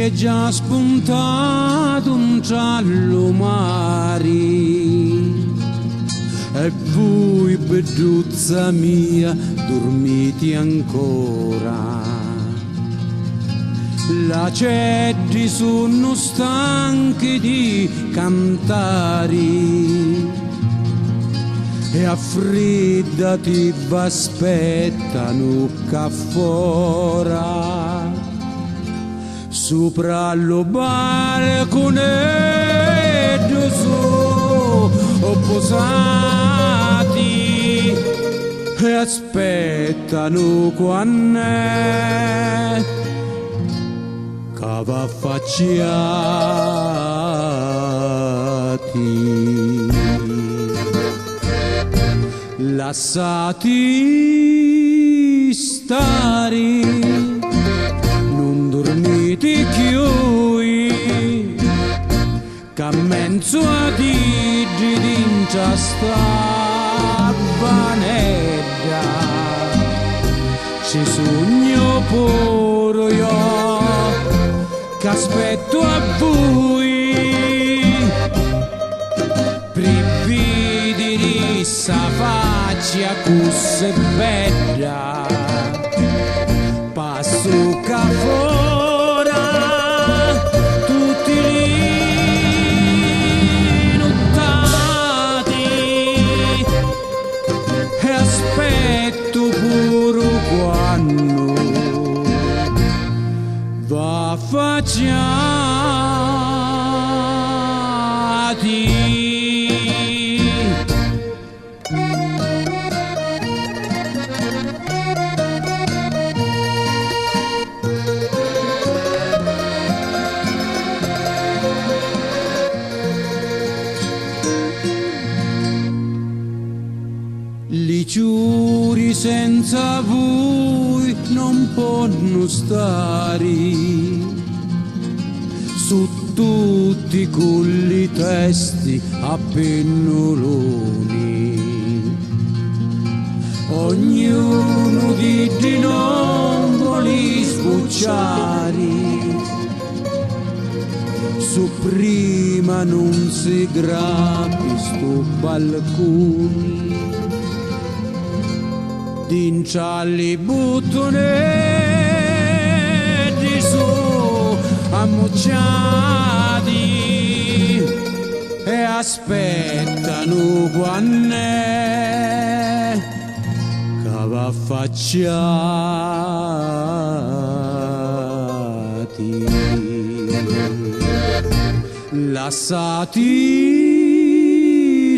è già spuntato un giallo mare e voi, belluzza mia, dormite ancora. La cedri sono stanchi di cantare e affreddati v'aspettano qua fuori. Sopra lo balconetto sono posati e aspettano quando che va affacciati. Lasciati stare, non dormite più, che mezzo a digiti in sta vanetta ci sogno pure io che aspetto a voi prividi di sa faccia così bella passo ca fuori tutti i nottati e aspetto pure quando va affacciati. Li giuri senza voi non possono stare, su tutti quelli testi a pennoloni. Ognuno di non vuole sbucciare, su prima non si grappi sto balconi. D'incialli buttonetti su ammucciati e aspettano quando che va affacciati. Lasciati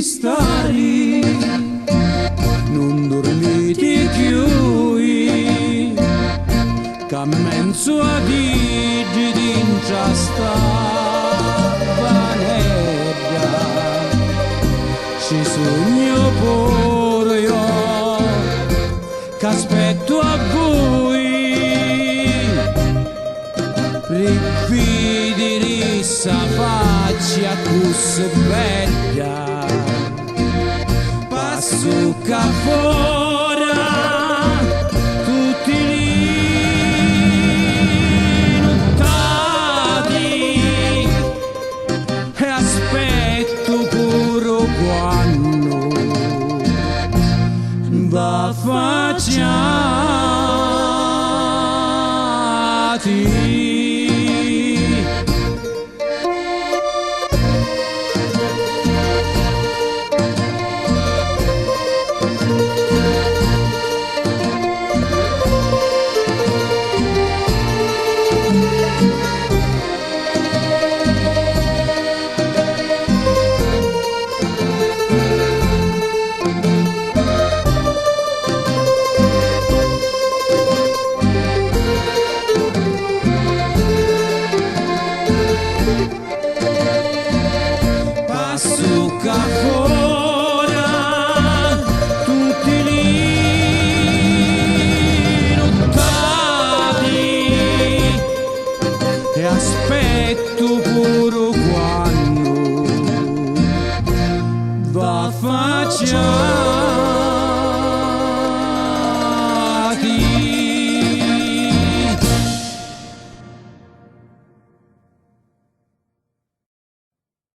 stare, non dormite più, che mezzo a digiti in sta vanetta ci sogno pure io che aspetto a voi rividi rissa faccia così bella passo ca fuori tutti i nottati e aspetto pure quando va affacciati. Succa fuori tutti i nottati e aspetto pure